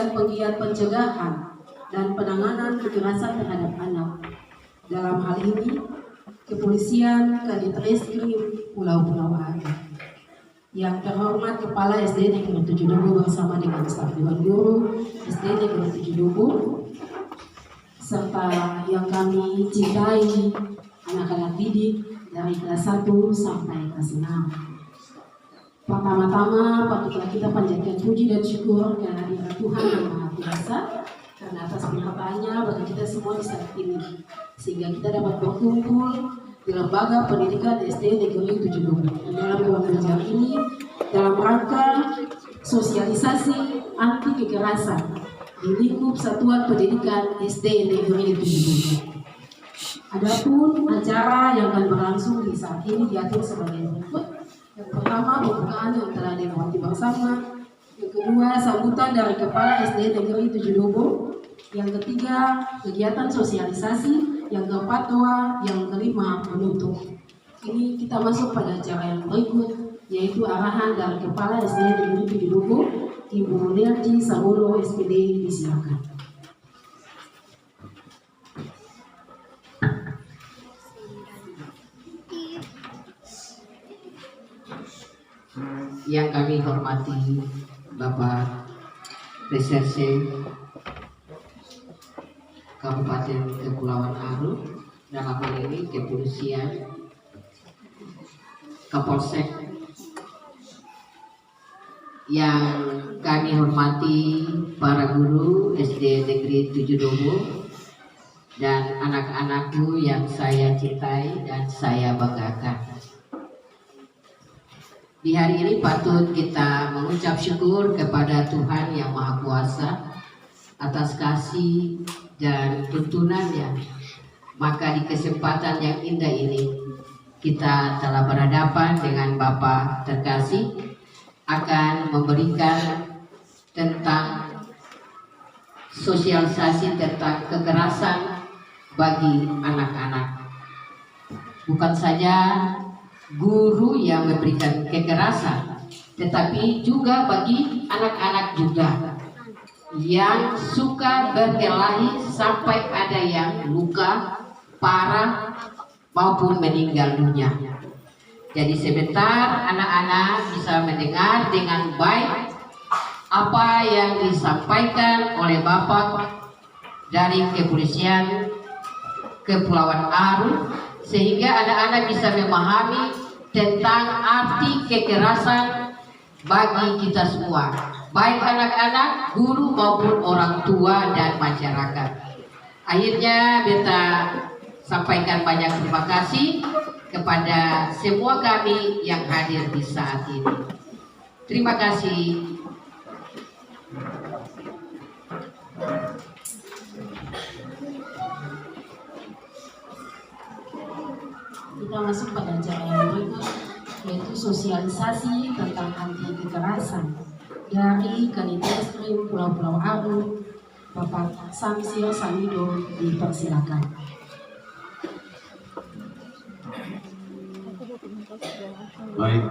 dan penggiat pencegahan dan penanganan kekerasan terhadap anak. Dalam hal ini, Kepolisian Kadit Reskrim Pulau Aru. Yang terhormat Kepala SD Negeri 7 Dubu bersama dengan staf Dewan Guru SD Negeri 7 Dubu, serta yang kami cintai anak-anak didik dari kelas 1 sampai kelas 6. Pertama-tama patutlah kita panjatkan puji dan syukur kehadirat Tuhan yang Maha Kuasa karena atas penyertaannya bagi kita semua di saat ini, sehingga kita dapat berkumpul di Lembaga Pendidikan SD Negeri 7 Dubu. Dalam ruang belajar ini dalam rangka sosialisasi anti kekerasan di lingkup Satuan Pendidikan SD Negeri 7 Dubu. Adapun acara yang akan berlangsung di saat ini diatur sebagai berikut. Yang pertama, pembukaan yang telah dilewati bersama. Yang kedua, sambutan dari Kepala SD Negeri 7 Dubu. Yang ketiga, kegiatan sosialisasi. Yang keempat, doa. Yang kelima, penutup. Ini kita masuk pada acara yang berikut, yaitu arahan dari Kepala SD Negeri 7 Dubu, Ibu Nerji Sabodo SPD, disilakan. Yang kami hormati Bapak Reserse Kabupaten Kepulauan Aru, dalam hal ini Kepolisian, Kapolsek. Yang kami hormati para guru SD Negeri 7 Dubu dan anak-anakku yang saya cintai dan saya banggakan. Di hari ini patut kita mengucap syukur kepada Tuhan Yang Maha Kuasa atas kasih dan tuntunannya. Maka di kesempatan yang indah ini kita telah berhadapan dengan Bapak terkasih akan memberikan tentang sosialisasi tentang kekerasan bagi anak-anak. Bukan saja guru yang memberikan kekerasan, tetapi juga bagi anak-anak juga yang suka berkelahi sampai ada yang luka parah maupun meninggal dunia. Jadi sebentar anak-anak bisa mendengar dengan baik apa yang disampaikan oleh Bapak dari Kepolisian Kepulauan Aru, sehingga anak-anak bisa memahami tentang arti kekerasan bagi kita semua, baik anak-anak, guru maupun orang tua dan masyarakat. Akhirnya beta sampaikan banyak terima kasih kepada semua kami yang hadir di saat ini. Terima kasih. Kita masuk pada acara yang berikut, yaitu sosialisasi tentang anti kekerasan dari Kadit Reskrim Pulau Aru. Bapak Samsir Samido, dipersilakan. Baik,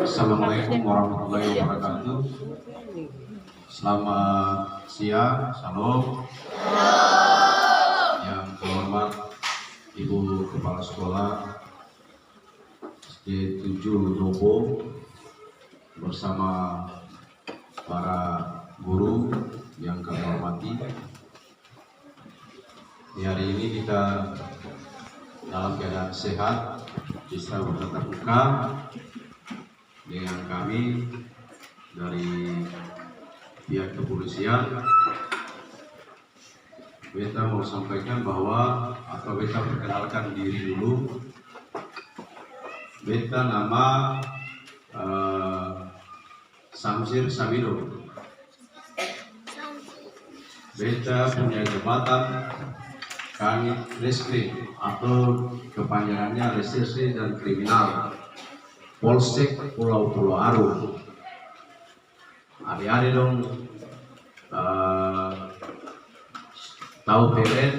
Assalamualaikum warahmatullahi wabarakatuh. Selamat siang, salam. Yang terhormat Ibu Kepala Sekolah SD 7 Dubu bersama para guru yang kami hormati. Di hari ini kita dalam keadaan sehat, bisa bertatap muka dengan kami dari pihak kepolisian. Beta mau sampaikan bahwa, atau beta perkenalkan diri dulu. Beta nama Samsir Samido. Beta punya jabatan Kadit Reskrim atau kepanjangannya Reserse dan Kriminal Polsek Pulau Aru. Hari-hari dong tahu PLN,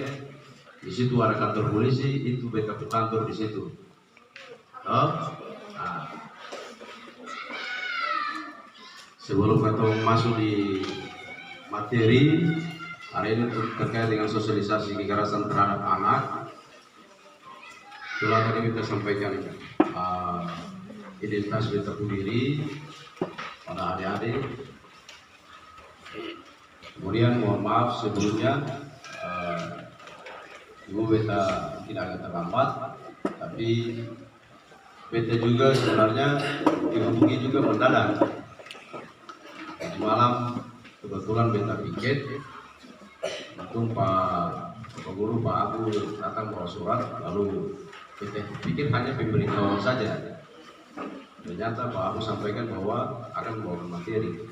di situ ada kantor polisi, itu beta kantor di situ. Nah, sebelum kita masuk di materi hari ini terkait dengan sosialisasi kekerasan terhadap anak. Setelah tadi kita sampaikan identitas beta diri pada adik-adik. Kemudian mohon maaf sebelumnya, Ibu beta tidak agak terlambat, tapi beta juga sebenarnya dihubungi juga mendadak. Malam kebetulan beta piket, untung Pak Guru Pak Abu datang bawa surat, lalu beta pikir hanya pemberitahuan saja. Ternyata Pak Abu sampaikan bahwa akan membawa materi.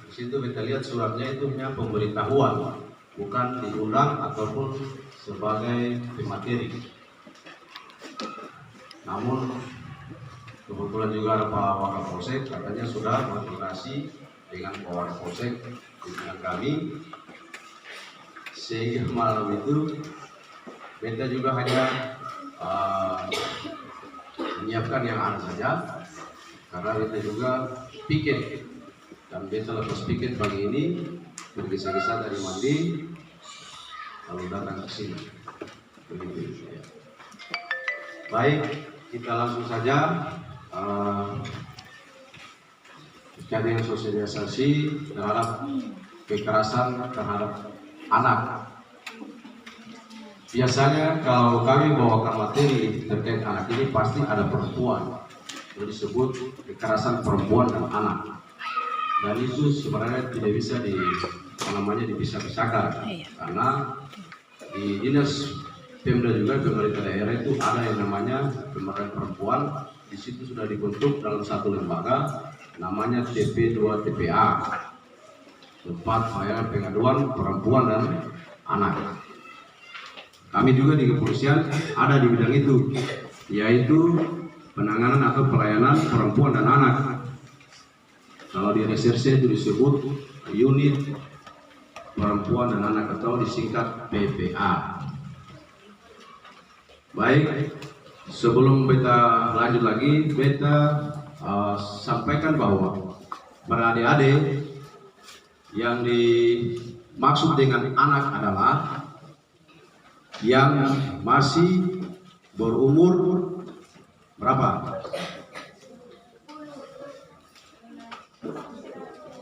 Di situ beta lihat suratnya itu hanya pemberitahuan, bukan diundang ataupun sebagai pemateri. Namun kebetulan juga ada Pak Wakapolsek, katanya sudah koordinasi dengan Pak Wakapolsek dengan kami, sehingga malam itu beta juga hanya menyiapkan yang ada saja, karena beta juga piket, dan beta lepas piket pagi ini bergesa-gesa dari mandi lalu datang ke sini. Begitu ya. Baik, kita langsung saja terkait dengan sosialisasi terhadap kekerasan terhadap anak. Biasanya kalau kami bawakan materi terkait anak ini pasti ada perempuan, itu disebut kekerasan perempuan dan anak. Dan itu sebenarnya tidak bisa dipisah-pisahkan, karena di dinas Pemda juga pemerintah daerah itu ada yang namanya pemberdayaan perempuan. Di situ sudah dibentuk dalam satu lembaga namanya TP2 TPA, tempat pelayanan pengaduan perempuan dan anak. Kami juga di kepolisian ada di bidang itu, yaitu penanganan atau pelayanan perempuan dan anak. Kalau di reserse itu disebut unit perempuan dan anak atau disingkat PPA. Baik, sebelum beta lanjut lagi, beta sampaikan bahwa para adik-adik yang dimaksud dengan anak adalah yang masih berumur berapa?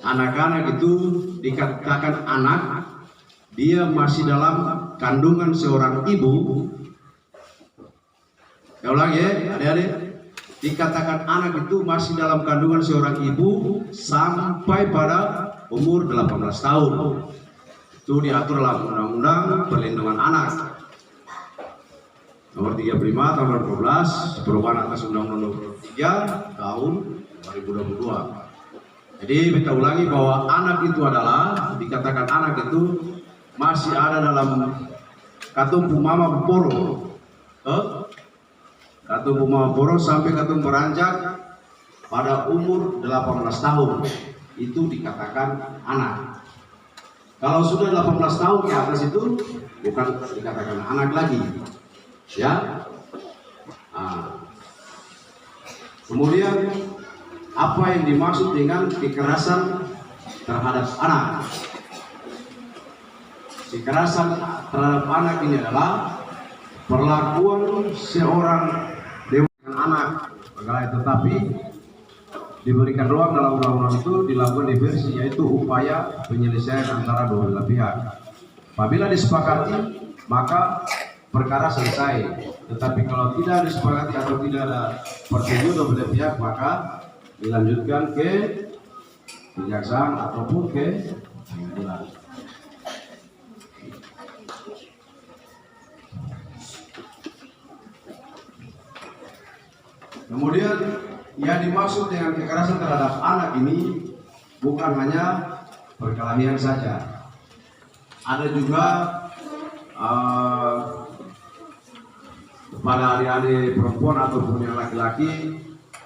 Anak-anak itu dikatakan anak, dia masih dalam kandungan seorang ibu. Ya ulang ya, adik-adik. Dikatakan anak itu masih dalam kandungan seorang ibu sampai pada umur 18 tahun. Itu diatur dalam Undang-Undang Perlindungan Anak Nomor 35 tahun 2012, perubahan atas Undang-Undang Nomor 3 tahun 2022. Jadi kita ulangi bahwa anak itu adalah, dikatakan anak itu masih ada dalam katumpu mama poro. Katumpu mama poro sampai katumpu beranjak pada umur 18 tahun. Itu dikatakan anak. Kalau sudah 18 tahun ke atas itu bukan dikatakan anak lagi. Ya. Kemudian apa yang dimaksud dengan kekerasan terhadap anak? Kekerasan terhadap anak ini adalah perlakuan seorang dewasa anak, tetapi diberikan ruang dalam undang-undang itu dilakukan diversi, yaitu upaya penyelesaian antara dua belah pihak. Apabila disepakati, maka perkara selesai. Tetapi kalau tidak disepakati atau tidak ada persetujuan dua belah pihak, maka dilanjutkan ke kejaksaan ataupun ke pengadilan. Kemudian yang dimaksud dengan kekerasan terhadap anak ini bukan hanya perkelahian saja. Ada juga pada adik-adik perempuan ataupun yang laki-laki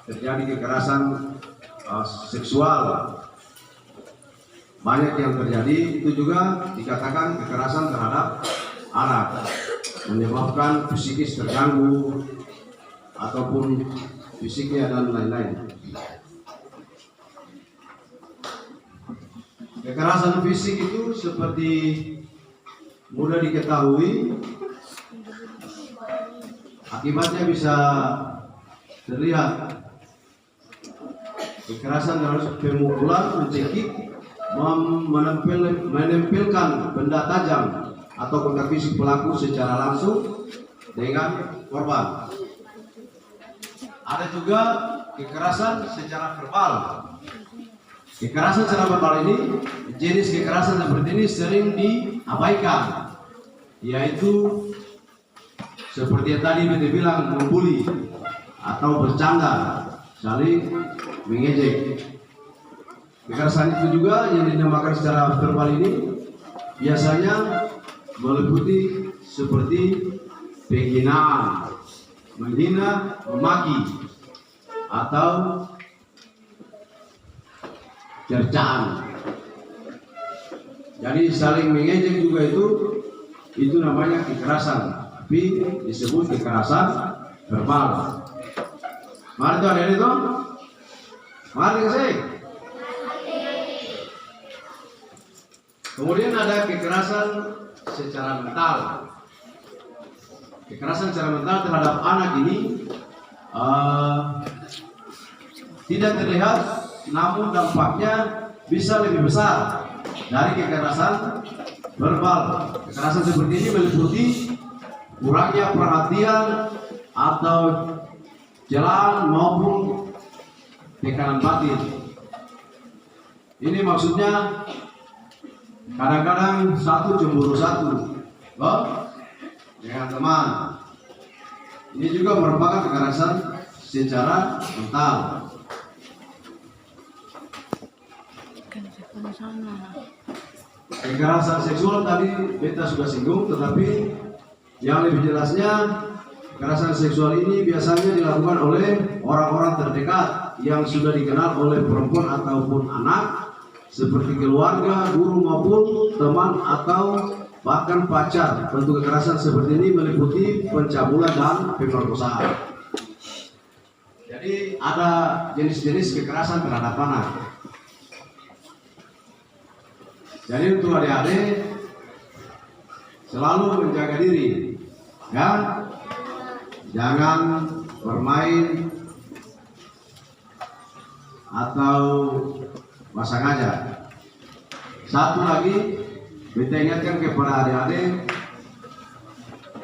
terjadi kekerasan seksual. Banyak yang terjadi, itu juga dikatakan kekerasan terhadap anak, menyebabkan psikis terganggu ataupun fisiknya dan lain-lain. Kekerasan fisik itu seperti mudah diketahui, akibatnya bisa terlihat. Kekerasan dalam pemukulan, mencekik, menempelkan benda tajam atau kontak fisik pelaku secara langsung dengan korban. Ada juga kekerasan secara verbal. Kekerasan secara verbal ini, jenis kekerasan seperti ini sering diabaikan, yaitu seperti yang tadi beta bilang, membuli atau bercanda, saling mengejek. Kekerasan itu juga yang dinamakan secara verbal ini biasanya meliputi seperti penghinaan, menghina, memaki, atau cercaan. Jadi saling mengejek juga itu namanya kekerasan, tapi disebut kekerasan verbal. Mari tuh ada itu, mari kasih. Kemudian ada kekerasan secara mental. Kekerasan secara mental terhadap anak ini tidak terlihat, namun dampaknya bisa lebih besar dari kekerasan verbal. Kekerasan seperti ini meliputi kurangnya perhatian atau jalan maupun tekanan batin. Ini maksudnya kadang-kadang satu cemburu satu, dengan teman. Ini juga merupakan kekerasan secara mental. Kekerasan seksual tadi beta sudah singgung, tetapi yang lebih jelasnya kekerasan seksual ini biasanya dilakukan oleh orang-orang terdekat yang sudah dikenal oleh perempuan ataupun anak, seperti keluarga, guru maupun teman atau bahkan pacar. Bentuk kekerasan seperti ini meliputi pencabulan dan pemerkosaan. Jadi ada jenis-jenis kekerasan terhadap anak. Jadi untuk adik-adik selalu menjaga diri, ya, jangan bermain atau pasang aja. Satu lagi, kita ingatkan kepada adik-adik,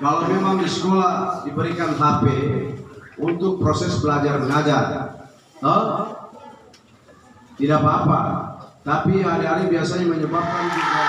kalau memang di sekolah diberikan HP untuk proses belajar mengajar, tidak apa-apa. Tapi adik-adik biasanya menyebabkan juga